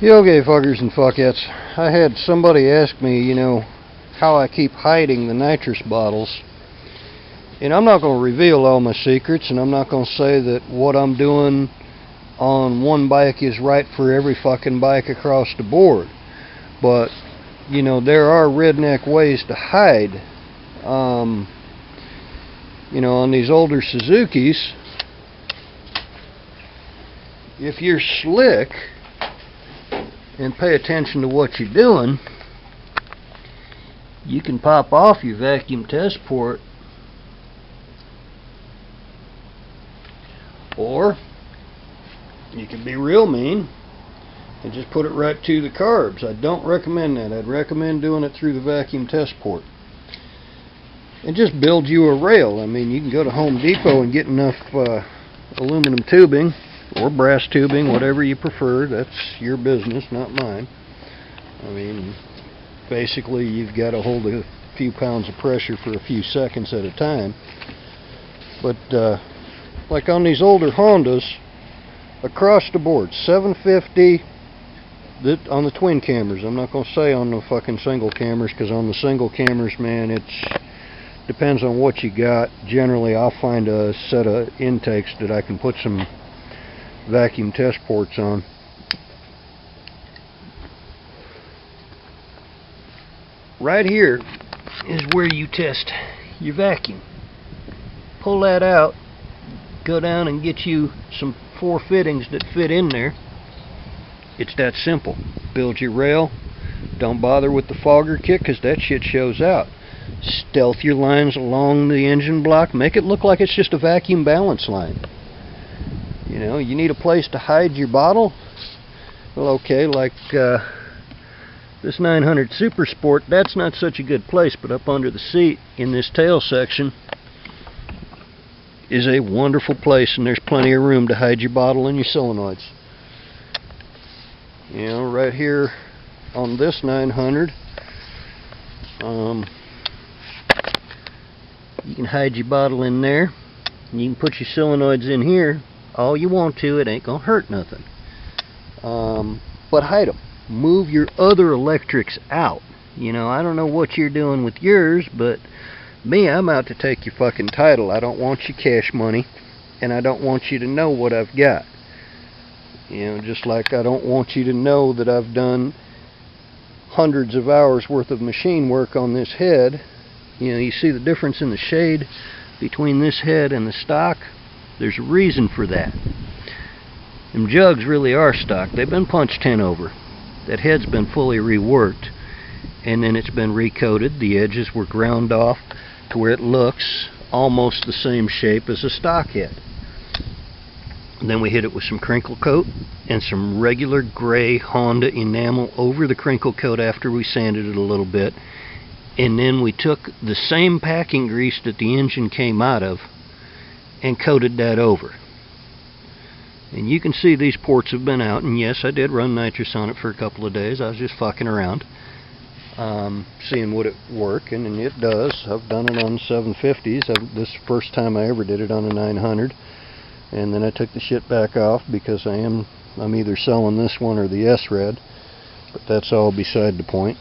Okay, fuckers and fuckettes. I had somebody ask me, how I keep hiding the nitrous bottles. And I'm not going to reveal all my secrets, and I'm not going to say that what I'm doing on one bike is right for every fucking bike across the board. But, there are redneck ways to hide. On these older Suzukis, if you're slick and pay attention to what you're doing, you can pop off your vacuum test port, or you can be real mean and just put it right to the carbs. I don't recommend that. I'd recommend doing it through the vacuum test port. And just build you a rail. I mean, you can go to Home Depot and get enough aluminum tubing or brass tubing, whatever you prefer. That's your business, not mine. I mean, basically you've got to hold a few pounds of pressure for a few seconds at a time. But like on these older Hondas, across the board, 750 on the twin cameras. I'm not going to say on the fucking single cameras, because on the single cameras, man, it's depends on what you got. Generally, I'll find a set of intakes that I can put some vacuum test ports on. Right here is where you test your vacuum. Pull that out, go down and get you some 4 fittings that fit in there. It's that simple. Build your rail. Don't bother with the fogger kit, because that shit shows out. Stealth your lines along the engine block. Make it look like it's just a vacuum balance line. You need a place to hide your bottle. Well, okay, like this 900 Super Sport, that's not such a good place, but up under the seat in this tail section is a wonderful place, and there's plenty of room to hide your bottle and your solenoids. Right here on this 900, you can hide your bottle in there. You can put your solenoids in here all you want to. It ain't gonna hurt nothing. But hide them. Move your other electrics out. I don't know what you're doing with yours, but me, I'm out to take your fucking title. I don't want your cash money, and I don't want you to know what I've got. Just like I don't want you to know that I've done hundreds of hours worth of machine work on this head. You see the difference in the shade between this head and the stock? There's a reason for that. Them jugs really are stock. They've been punch 10 over. That head's been fully reworked, and then it's been recoated. The edges were ground off to where it looks almost the same shape as a stock head. And then we hit it with some crinkle coat and some regular gray Honda enamel over the crinkle coat after we sanded it a little bit. And then we took the same packing grease that the engine came out of and coated that over. And you can see these ports have been out, and yes, I did run nitrous on it for a couple of days. I was just fucking around, seeing would it work, and it does. I've done it on 750s. This is the first time I ever did it on a 900. And then I took the shit back off because I'm either selling this one or the S-Red, but that's all beside the point.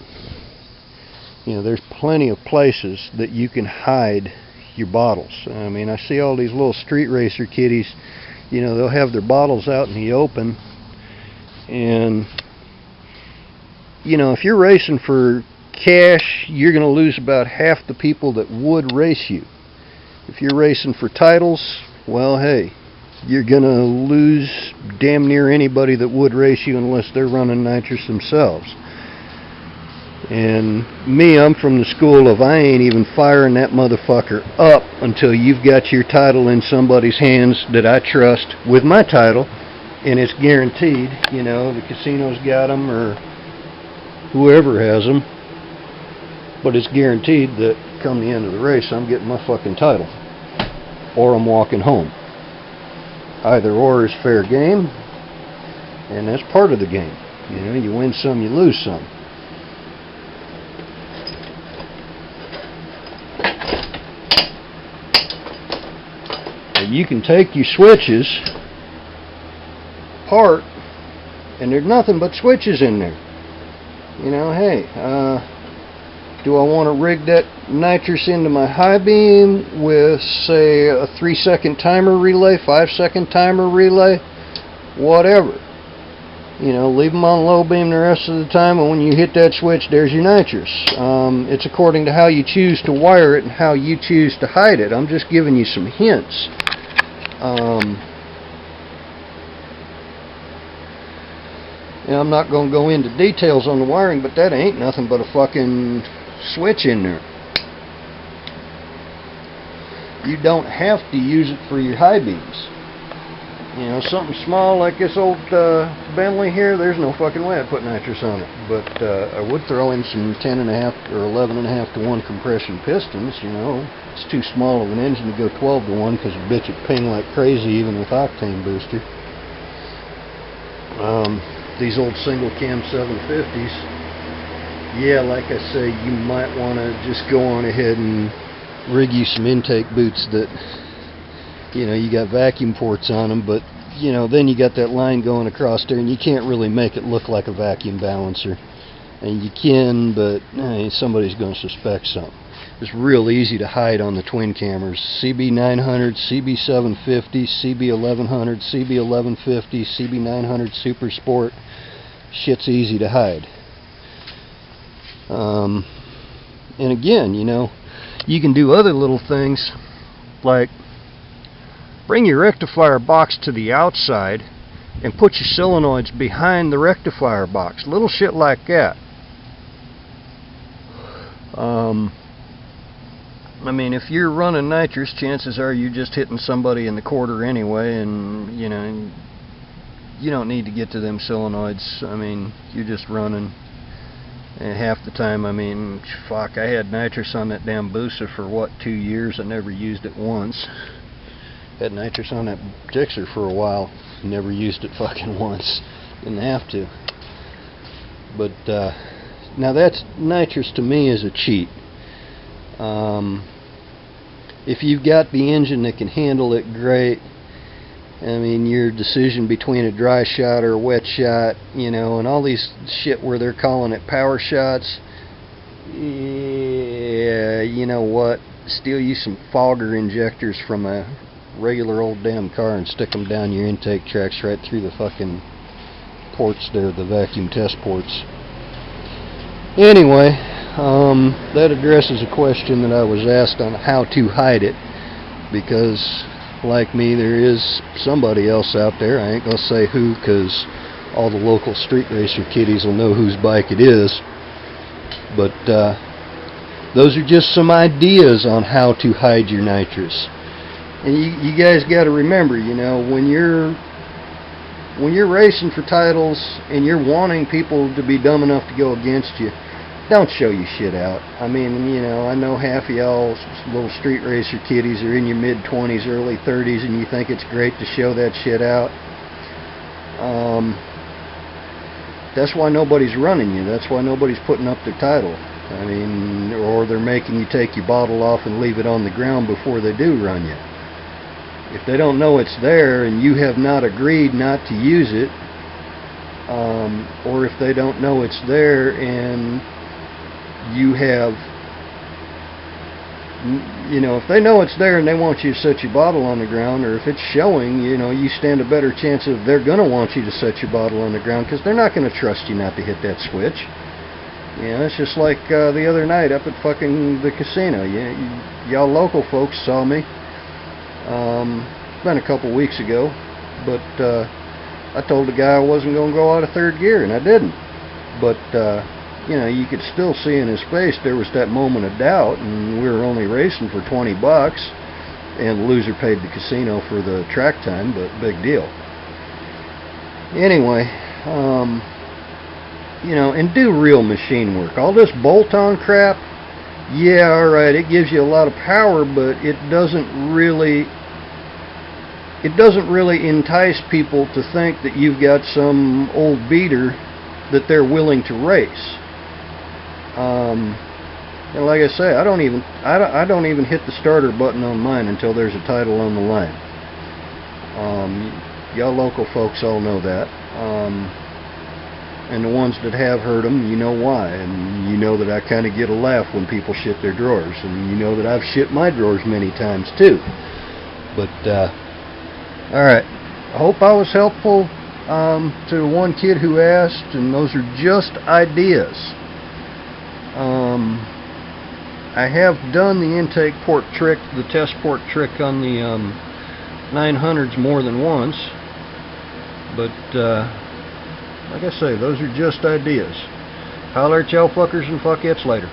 There's plenty of places that you can hide your bottles. I mean, I see all these little street racer kiddies, they'll have their bottles out in the open, and if you're racing for cash, you're going to lose about half the people that would race you. If you're racing for titles, well, hey, you're going to lose damn near anybody that would race you unless they're running nitrous themselves. And me, I'm from the school of I ain't even firing that motherfucker up until you've got your title in somebody's hands that I trust with my title, and it's guaranteed. The casino's got them or whoever has them, but it's guaranteed that come the end of the race, I'm getting my fucking title, or I'm walking home. Either or is fair game, and that's part of the game. You win some, you lose some. And you can take your switches apart And there's nothing but switches in there. You know, hey, do I want to rig that nitrous into my high beam with, say, a 3-second timer relay, 5-second timer relay, whatever. You know, leave them on low beam the rest of the time, and when you hit that switch, there's your nitrous. It's according to how you choose to wire it and how you choose to hide it. I'm just giving you some hints. You know, I'm not going to go into details on the wiring, but that ain't nothing but a fucking switch in there. You don't have to use it for your high beams. You know, something small like this old Bentley here, there's no fucking way I'd put nitrous on it. But I would throw in some 10.5 or 11.5 to 1 compression pistons. You know, it's too small of an engine to go 12 to 1 because the bitch would ping like crazy even with octane booster. These old single cam 750s, yeah, like I say, you might want to just go on ahead and rig you some intake boots that, you know, you got vacuum ports on them, but, you know, then you got that line going across there, and you can't really make it look like a vacuum balancer. And you can, but somebody's going to suspect something. It's real easy to hide on the twin cameras. CB900, CB750, CB1100, CB1150, CB900 Super Sport. Shit's easy to hide. And again, you know, you can do other little things like bring your rectifier box to the outside and put your solenoids behind the rectifier box. Little shit like that. I mean, if you're running nitrous, chances are you're just hitting somebody in the quarter anyway, and, you know, you don't need to get to them solenoids. I mean, you're just running. And half the time, I mean, fuck, I had nitrous on that damn booster for, what, 2 years? I never used it once. Had nitrous on that Dixer for a while. Never used it fucking once. Didn't have to. But, now that's nitrous to me is a cheat. If you've got the engine that can handle it, great. I mean, your decision between a dry shot or a wet shot, you know, and all these shit where they're calling it power shots, yeah, you know what, steal you some fogger injectors from a regular old damn car and stick them down your intake tracks right through the fucking ports there, the vacuum test ports. Anyway, that addresses a question that I was asked on how to hide it, because like me, there is somebody else out there. I ain't gonna say who, because all the local street racer kiddies will know whose bike it is. But those are just some ideas on how to hide your nitrous. And you guys got to remember, you know, when you're racing for titles and you're wanting people to be dumb enough to go against you, don't show your shit out. I mean, you know, I know half of y'all little street racer kiddies are in your mid-20s, early 30s, and you think it's great to show that shit out. That's why nobody's running you. That's why nobody's putting up their title. I mean, or they're making you take your bottle off and leave it on the ground before they do run you. If they don't know it's there and you have not agreed not to use it, or if they don't know it's there and you have, you know, if they know it's there and they want you to set your bottle on the ground, or if it's showing, you know, you stand a better chance of they're going to want you to set your bottle on the ground, because they're not going to trust you not to hit that switch. You know, it's just like the other night up at fucking the casino. Y'all local folks saw me. It's been a couple weeks ago, but I told the guy I wasn't going to go out of third gear, and I didn't. But you know, you could still see in his face there was that moment of doubt, and we were only racing for $20, and the loser paid the casino for the track time, but big deal. Anyway, you know, and do real machine work. All this bolt-on crap, yeah, alright, it gives you a lot of power, but it doesn't really entice people to think that you've got some old beater that they're willing to race. And like I say, I don't even hit the starter button on mine until there's a title on the line. Y'all local folks all know that. and the ones that have heard them, you know why, and you know that I kind of get a laugh when people shit their drawers, and you know that I've shit my drawers many times too. But alright, I hope I was helpful to the one kid who asked, and those are just ideas. I have done the intake port trick, the test port trick on the 900s more than once, but like I say, those are just ideas. Holler at y'all fuckers and fuckettes later.